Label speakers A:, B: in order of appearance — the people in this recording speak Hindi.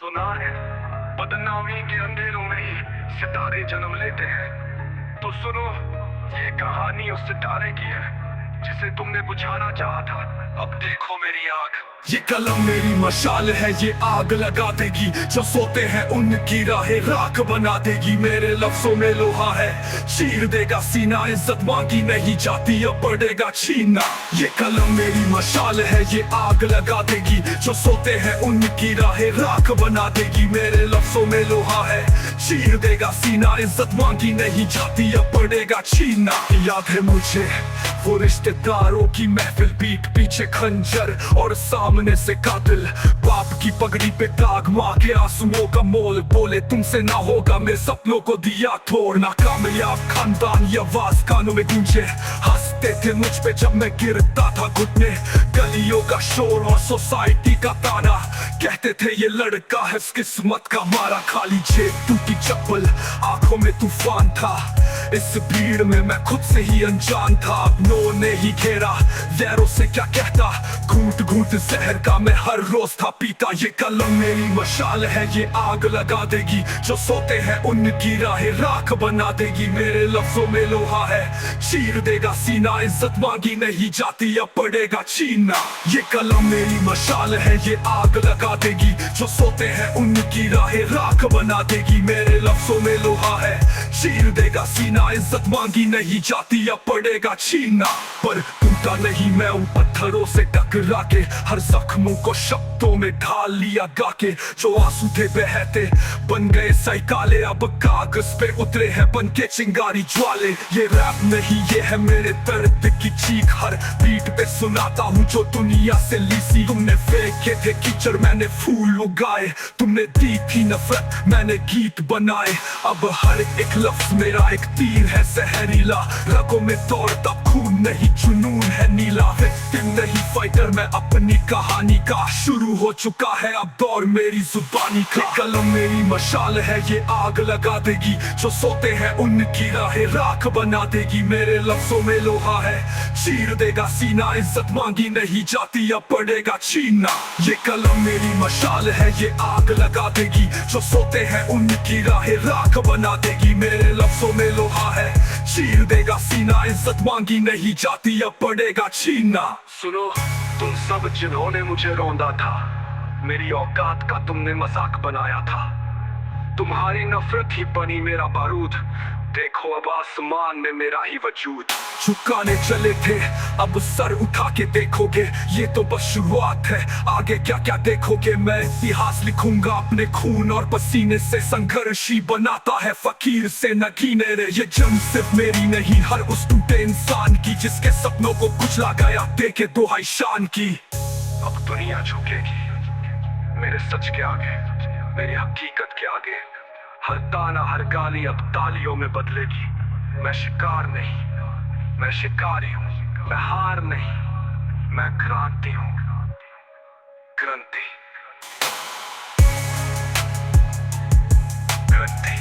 A: सुना है बदनामी के अंधेरों में ही सितारे जन्म लेते हैं। तो सुनो, ये कहानी उस सितारे की है जिसे तुमने बुझाना चाहा था। अब देखो मेरी आग,
B: ये कलम मेरी मशाल है, ये आग लगा देगी। जो सोते हैं उनकी राहें राख बना देगी। मेरे लफ्जों में लोहा है, चीर देगा सीना। इज्जत मांगी नहीं जाती, अब पड़ेगा छीनना। ये कलम मेरी मशाल है, ये आग लगा देगी। जो सोते हैं उनकी राहें राख बना देगी। मेरे लफ्जों में लोहा है, चीर देगा सीना। इज्जत मांगी नहीं जाती, अब पड़ेगा छीनना। याद है मुझे वो रिश्तेदारों की महफिल, पीठ पीछे खंजर और सामने से कातिल। बाप की पगड़ी पे दाग, माँ के आंसुओं का मोल। बोले तुमसे ना होगा, मेरे सपनों को दिया तोड़। नाकामयाब खानदान ये आवाज कानों में गूंजे। हंसते थे मुझ पे जब मैं गिरता था घुटने। गलियों का शोर और सोसाइटी का ताना, कहते थे ये लड़का है किस्मत का मारा। खाली जेब, टूटी चप्पल, आंखों में तूफान था। इस भीड़ में मैं खुद से ही अनजान था। अपनों ने ही घेरा, गैरों से क्या कहता। घूंट घूंट जहर का मैं हर रोज था पीता। ये कलम मेरी मशाल है, ये आग लगा देगी। जो सोते हैं उनकी राहें राख बना देगी। मेरे लफ्जों में लोहा है, चीर देगा सीना। इज्जत मांगी नहीं जाती, अब पड़ेगा छीनना। ये कलम मेरी मशाल है, ये आग लगा देगी। जो सोते हैं उनकी राहें राख बना देगी। मेरे लफ्जों में लोहा है, चीर देगा सीना। इज्जत मांगी नहीं जाती, अब पड़ेगा छीनना। पर टूटा नहीं मैं उन पत्थरों से टकरा के। हर जख्मों को शब्दों में ढाल लिया गा के। जो आंसू थे बहते बन गए सही काले। अब कागज पे उतरे हैं बन के चिंगारी ज्वाले। ये रैप नहीं, ये है मेरे दर्द की चीख। हर बीट पे सुनाता हूँ जो दुनिया से लीसी। तुमने फेंके थे कीचड़, मैंने फूल उगाए। तुमने दी थी नफरत, मैंने गीत बनाए। अब हर एक लफ्ज मेरा एक तीर है जहरीला। रगों में दौड़ता खून नहीं, जुनून है नीला। विक्टिम नहीं फाइटर, मैं अपनी कहानी का। शुरू हो चुका है अब दौर मेरी जुबानी का। कलम मेरी मशाल है, ये आग लगा देगी। जो सोते हैं उनकी राहें राख बना देगी। मेरे लफ्जों में लोहा है, चीर देगा सीना। इज्जत मांगी नहीं जाती, अब पड़ेगा छीनना। ये कलम मेरी मशाल है, ये आग लगा देगी। जो सोते हैं उनकी राहें राख बना देगी। मेरे लफ्जों में लोहा है, चीर देगा सीना। इज्जत मांगी नहीं जाती, अब पड़ेगा छीनना।
A: सुनो, तुम सब जिन्होंने मुझे रौंदा था, मेरी औकात का तुमने मजाक बनाया था। तुम्हारी नफरत ही बनी मेरा बारूद। देखो अब आसमान में मेरा ही वजूद।
B: झुकाने चले थे, अब सर उठा के देखोगे। ये तो बस शुरुआत है, आगे क्या क्या देखोगे। मैं इतिहास लिखूंगा अपने खून और पसीने से। संघर्ष ही बनाता है फकीर से नगीने रे। ये जंग सिर्फ मेरी नहीं, हर उस टूटे इंसान की जिसके सपनों को कुचला गया देके दुहाई शान की।
A: अब दुनिया झुकेगी मेरे सच के आगे, मेरी हकीकत के आगे। हर ताना हर गाली अब तालियों में बदलेगी। मैं शिकार नहीं, मैं शिकारी हूँ। मैं हार नहीं, मैं क्रांति हूँ। क्रांति, क्रांति।